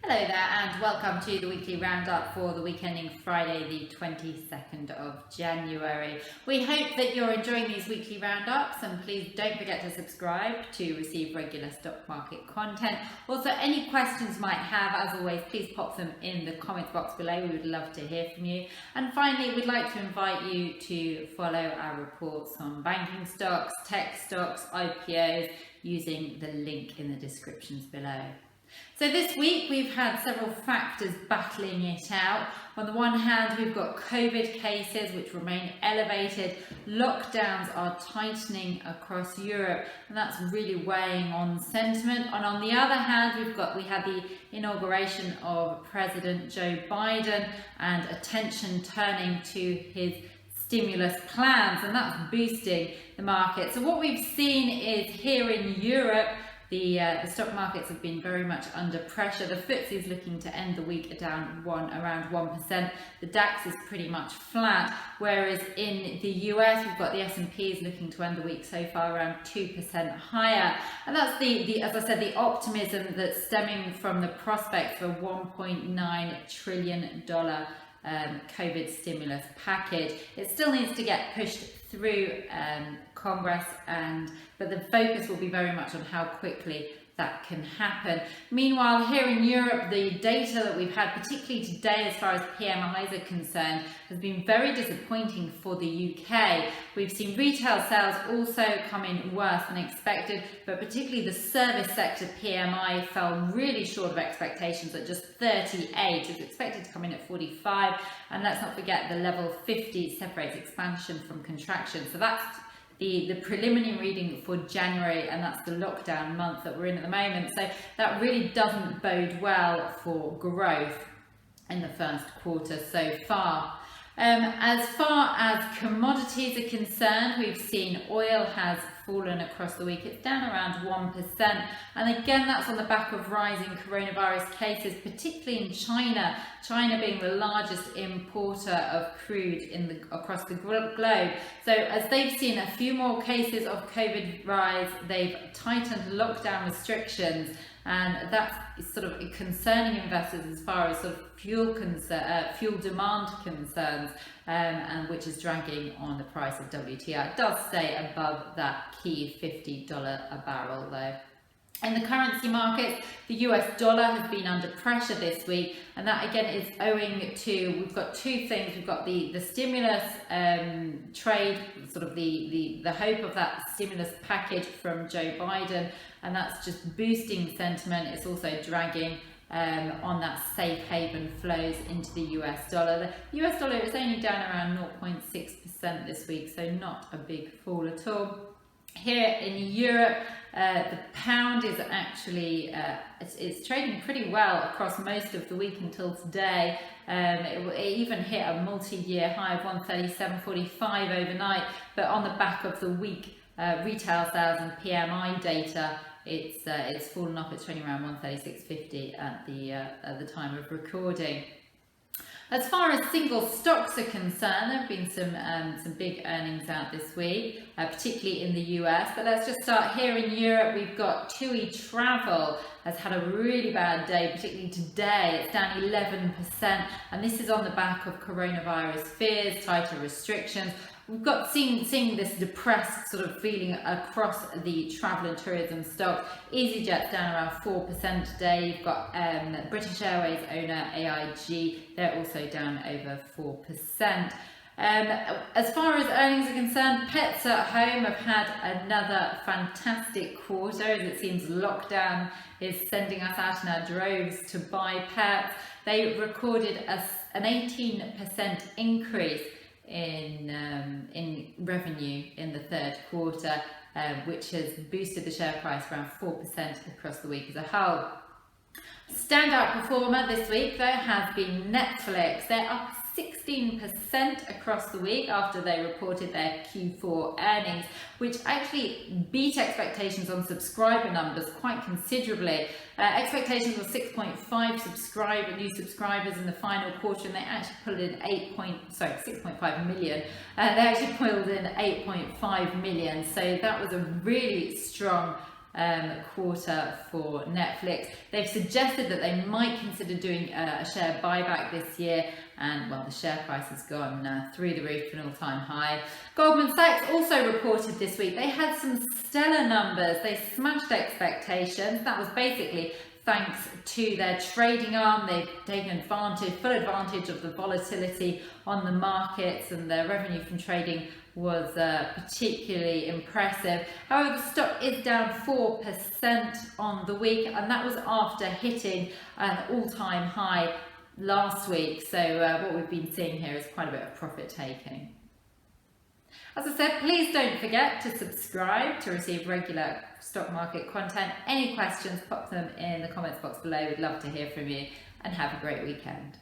Hello there and welcome to the weekly roundup for the week ending Friday the 22nd of January. We hope that you're enjoying these weekly roundups, and please don't forget to subscribe to receive regular stock market content. Also, any questions you might have, as always, please pop them in the comments box below. We would love to hear from you. And finally, we'd like to invite you to follow our reports on banking stocks, tech stocks, IPOs using the link in the descriptions below. So this week we've had several factors battling it out. On the one hand, we've got COVID cases which remain elevated. Lockdowns are tightening across Europe, and that's really weighing on sentiment. And on the other hand, we had the inauguration of President Joe Biden and attention turning to his stimulus plans, and that's boosting the market. So what we've seen is here in Europe, the stock markets have been very much under pressure. The FTSE is looking to end the week down around 1%. The DAX is pretty much flat, whereas in the US we've got the S&P is looking to end the week so far around 2% higher. And that's as I said, the optimism that's stemming from the prospect for a $1.9 trillion COVID stimulus package. It still needs to get pushed through Congress, but the focus will be very much on how quickly that can happen. Meanwhile, here in Europe, the data that we've had, particularly today as far as PMIs are concerned, has been very disappointing for the UK. We've seen retail sales also come in worse than expected, but particularly the service sector PMI fell really short of expectations at just 38. It was expected to come in at 45, and let's not forget the level 50 separates expansion from contraction. So that's the preliminary reading for January, and that's the lockdown month that we're in at the moment. So that really doesn't bode well for growth in the first quarter so far. As far as commodities are concerned, we've seen oil has fallen across the week. It's down around 1%. And again, that's on the back of rising coronavirus cases, particularly in China. China being the largest importer of crude across the globe. So as they've seen a few more cases of COVID rise, they've tightened lockdown restrictions. And that's sort of concerning investors as far as sort of fuel demand concerns, and which is dragging on the price of WTI. It does stay above that key $50 a barrel though. In the currency markets, the US dollar has been under pressure this week, and that again is owing to, we've got two things. We've got the stimulus trade, sort of the hope of that stimulus package from Joe Biden, and that's just boosting sentiment. It's also dragging on that safe haven flows into the US dollar. The US dollar is only down around 0.6% this week, so not a big fall at all. Here in Europe, the pound is actually it's trading pretty well across most of the week until today. It even hit a multi-year high of 137.45 overnight, but on the back of the weak retail sales and PMI data, it's fallen off. It's trading around 136.50 at the time of recording. As far as single stocks are concerned, there have been some big earnings out this week, particularly in the US. But let's just start here in Europe. We've got TUI Travel has had a really bad day, particularly today. It's down 11%, and this is on the back of coronavirus fears, tighter restrictions. We've got seeing this depressed sort of feeling across the travel and tourism stock. EasyJet's down around 4% today. You've got British Airways owner AIG, they're also down over 4%. As far as earnings are concerned, Pets at Home have had another fantastic quarter, as it seems lockdown is sending us out in our droves to buy pets. They recorded an 18% increase in revenue in the third quarter, which has boosted the share price around 4% across the week as a whole. Standout performer this week though has been Netflix. They're up 16% across the week after they reported their Q4 earnings, which actually beat expectations on subscriber numbers quite considerably. Expectations were 6.5 new subscribers in the final quarter, and they actually pulled in 6.5 million. They actually pulled in 8.5 million, so that was a really strong quarter for Netflix. They've suggested that they might consider doing a share buyback this year, and well, the share price has gone through the roof to an all-time high. Goldman Sachs also reported this week. They had some stellar numbers. They smashed expectations. That was basically thanks to their trading arm. They've taken full advantage of the volatility on the markets, and their revenue from trading was particularly impressive. However, the stock is down 4% on the week, and that was after hitting an all-time high last week. So what we've been seeing here is quite a bit of profit taking. As I said, please don't forget to subscribe to receive regular stock market content. Any questions, pop them in the comments box below. We'd love to hear from you, and have a great weekend.